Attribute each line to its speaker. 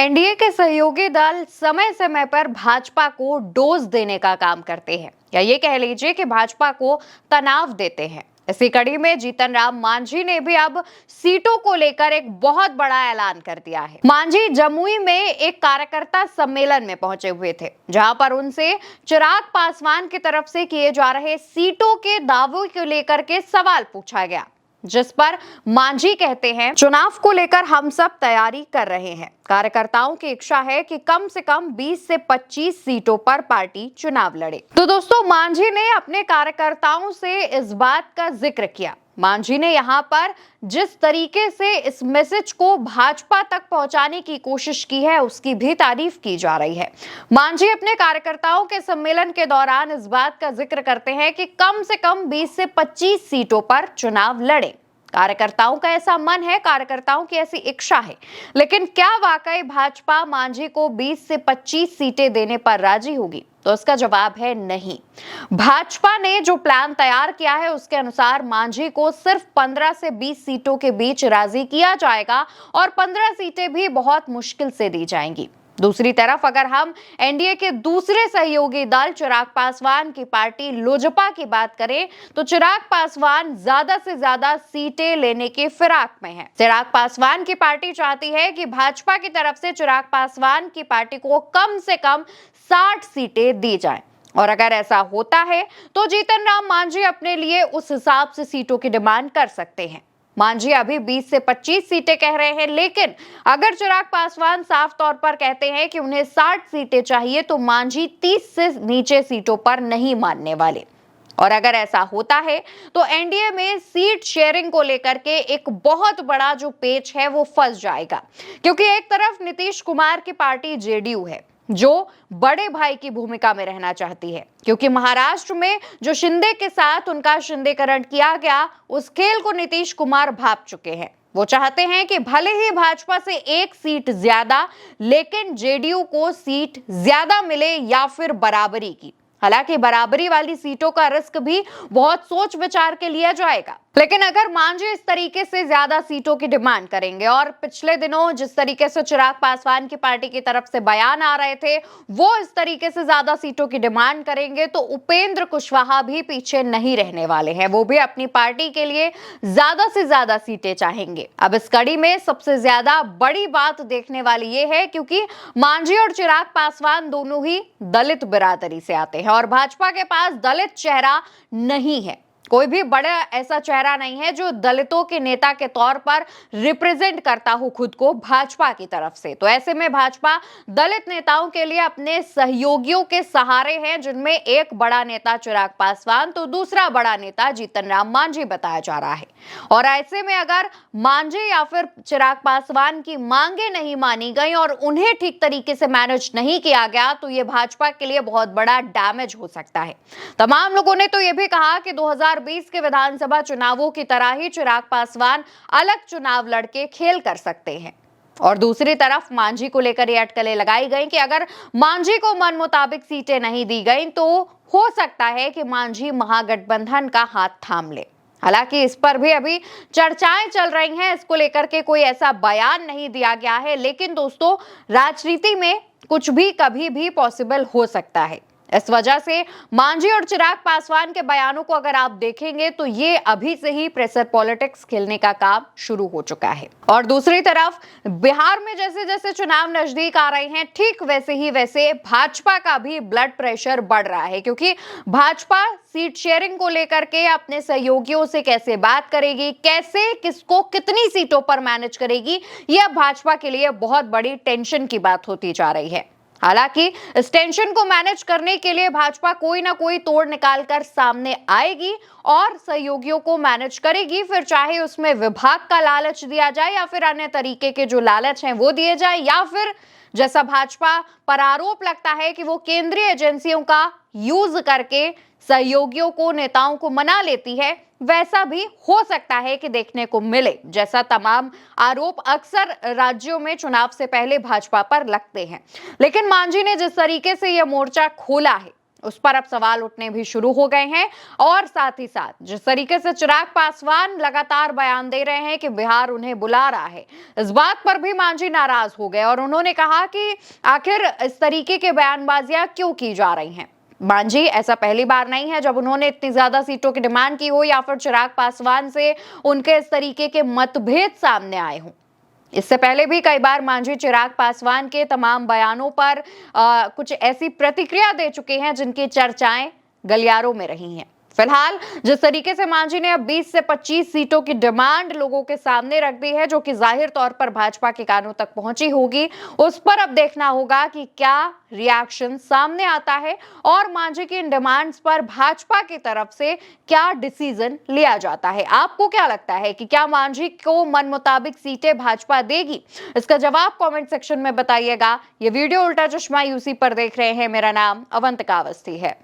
Speaker 1: NDA के सहयोगी दल समय समय पर भाजपा को डोज देने का काम करते हैं, या ये कह लीजिए कि भाजपा को तनाव देते हैं। इसी कड़ी में जीतन राम मांझी ने भी अब सीटों को लेकर एक बहुत बड़ा ऐलान कर दिया है। मांझी जमुई में एक कार्यकर्ता सम्मेलन में पहुंचे हुए थे, जहां पर उनसे चिराग पासवान की तरफ से किए जा रहे सीटों के दावों को लेकर के सवाल पूछा गया, जिस पर मांझी कहते हैं, चुनाव को लेकर हम सब तैयारी कर रहे हैं। कार्यकर्ताओं की इच्छा है कि कम से कम 20 से 25 सीटों पर पार्टी चुनाव लड़े। तो दोस्तों, मांझी ने अपने कार्यकर्ताओं से इस बात का जिक्र किया। मांझी ने यहाँ पर जिस तरीके से इस मैसेज को भाजपा तक पहुंचाने की कोशिश की है, उसकी भी तारीफ की जा रही है। मांझी अपने कार्यकर्ताओं के सम्मेलन के दौरान इस बात का जिक्र करते हैं कि कम से कम 20 से 25 सीटों पर चुनाव लड़े। कार्यकर्ताओं का ऐसा मन है, कार्यकर्ताओं की ऐसी इच्छा है, लेकिन क्या वाकई भाजपा मांझी को 20 से 25 सीटें देने पर राजी होगी? तो इसका जवाब है नहीं। भाजपा ने जो प्लान तैयार किया है, उसके अनुसार मांझी को सिर्फ 15 से 20 सीटों के बीच राजी किया जाएगा और 15 सीटें भी बहुत मुश्किल से दी जाएंगी। दूसरी तरफ अगर हम एनडीए के दूसरे सहयोगी दल चिराग पासवान की पार्टी लोजपा की बात करें, तो चिराग पासवान ज्यादा से ज्यादा सीटें लेने के फिराक में है। चिराग पासवान की पार्टी चाहती है कि भाजपा की तरफ से चिराग पासवान की पार्टी को कम से कम 60 सीटें दी जाएं। और अगर ऐसा होता है तो जीतन राम मांझी अपने लिए उस हिसाब से सीटों की डिमांड कर सकते हैं। मांझी अभी 20 से 25 सीटें कह रहे हैं, लेकिन अगर चिराग पासवान साफ तौर पर कहते हैं कि उन्हें 60 सीटें चाहिए, तो मांझी 30 से नीचे सीटों पर नहीं मानने वाले। और अगर ऐसा होता है तो एनडीए में सीट शेयरिंग को लेकर के एक बहुत बड़ा जो पेच है वो फंस जाएगा, क्योंकि एक तरफ नीतीश कुमार की पार्टी जेडीयू है, जो बड़े भाई की भूमिका में रहना चाहती है, क्योंकि महाराष्ट्र में जो शिंदे के साथ उनका शिंदेकरण किया गया, उस खेल को नीतीश कुमार भाप चुके हैं। वो चाहते हैं कि भले ही भाजपा से एक सीट ज्यादा, लेकिन जेडीयू को सीट ज्यादा मिले या फिर बराबरी की। हालांकि बराबरी वाली सीटों का रिस्क भी बहुत सोच विचार के लिया जाएगा, लेकिन अगर मांझी इस तरीके से ज्यादा सीटों की डिमांड करेंगे, और पिछले दिनों जिस तरीके से चिराग पासवान की पार्टी की तरफ से बयान आ रहे थे, वो इस तरीके से ज्यादा सीटों की डिमांड करेंगे, तो उपेंद्र कुशवाहा भी पीछे नहीं रहने वाले हैं। वो भी अपनी पार्टी के लिए ज्यादा से ज्यादा सीटें चाहेंगे। अब इस कड़ी में सबसे ज्यादा बड़ी बात देखने वाली ये है, क्योंकि मांझी और चिराग पासवान दोनों ही दलित बिरादरी से आते हैं और भाजपा के पास दलित चेहरा नहीं है। कोई भी बड़ा ऐसा चेहरा नहीं है जो दलितों के नेता के तौर पर रिप्रेजेंट करता हो खुद को भाजपा की तरफ से। तो ऐसे में भाजपा दलित नेताओं के लिए अपने सहयोगियों के सहारे हैं, जिनमें एक बड़ा नेता चिराग पासवान, तो दूसरा बड़ा नेता जीतन राम मांझी बताया जा रहा है। और ऐसे में अगर मांझी या फिर चिराग पासवान की मांगे नहीं मानी गई और उन्हें ठीक तरीके से मैनेज नहीं किया गया, तो ये भाजपा के लिए बहुत बड़ा डैमेज हो सकता है। तमाम लोगों ने तो ये भी कहा कि 2020 के विधानसभा चुनावों की तरह ही चिराग पासवान अलग चुनाव लड़के खेल कर सकते हैं। और दूसरी तरफ मांझी को लेकर ये अटकलें लगाई गई कि अगर मांझी को मन मुताबिक सीटें नहीं दी गई, तो हो सकता है कि मांझी महागठबंधन का हाथ थाम ले। हालांकि इस पर भी अभी चर्चाएं चल रही हैं, इसको लेकर के कोई ऐसा बयान नहीं दिया गया है, लेकिन दोस्तों, राजनीति में कुछ भी कभी भी पॉसिबल हो सकता है। इस वजह से मांझी और चिराग पासवान के बयानों को अगर आप देखेंगे, तो ये अभी से ही प्रेशर पॉलिटिक्स खेलने का काम शुरू हो चुका है। और दूसरी तरफ बिहार में जैसे जैसे चुनाव नजदीक आ रहे हैं, ठीक वैसे ही वैसे भाजपा का भी ब्लड प्रेशर बढ़ रहा है, क्योंकि भाजपा सीट शेयरिंग को लेकर के अपने सहयोगियों से कैसे बात करेगी, कैसे किसको कितनी सीटों पर मैनेज करेगी, यह भाजपा के लिए बहुत बड़ी टेंशन की बात होती जा रही है। हालांकि इस टेंशन को मैनेज करने के लिए भाजपा कोई ना कोई तोड़ निकाल कर सामने आएगी और सहयोगियों को मैनेज करेगी, फिर चाहे उसमें विभाग का लालच दिया जाए या फिर अन्य तरीके के जो लालच हैं वो दिए जाए, या फिर जैसा भाजपा पर आरोप लगता है कि वो केंद्रीय एजेंसियों का यूज करके सहयोगियों को, नेताओं को मना लेती है, वैसा भी हो सकता है कि देखने को मिले, जैसा तमाम आरोप अक्सर राज्यों में चुनाव से पहले भाजपा पर लगते हैं। लेकिन मांझी ने जिस तरीके से यह मोर्चा खोला है, उस पर अब सवाल उठने भी शुरू हो गए हैं। और साथ ही साथ जिस तरीके से चिराग पासवान लगातार बयान दे रहे हैं कि बिहार उन्हें बुला रहा है, इस बात पर भी मांझी नाराज हो गए और उन्होंने कहा कि आखिर इस तरीके के बयानबाजियां क्यों की जा रही हैं। मांझी ऐसा पहली बार नहीं है जब उन्होंने इतनी ज्यादा सीटों की डिमांड की हो या फिर चिराग पासवान से उनके इस तरीके के मतभेद सामने आए हों। इससे पहले भी कई बार मांझी चिराग पासवान के तमाम बयानों पर कुछ ऐसी प्रतिक्रिया दे चुके हैं जिनकी चर्चाएं गलियारों में रही हैं। फिलहाल जिस तरीके से मांझी ने अब 20 से 25 सीटों की डिमांड लोगों के सामने रख दी है, जो कि जाहिर तौर पर भाजपा के कानों तक पहुंची होगी, उस पर अब देखना होगा कि क्या रिएक्शन सामने आता है और मांझी की इन डिमांड्स पर भाजपा की तरफ से क्या डिसीजन लिया जाता है। आपको क्या लगता है कि क्या मांझी को मन मुताबिक सीटें भाजपा देगी? इसका जवाब कमेंट सेक्शन में बताइएगा। ये वीडियो उल्टा चश्मा यूसी पर देख रहे हैं। मेरा नाम अवंतिका अवस्थी है।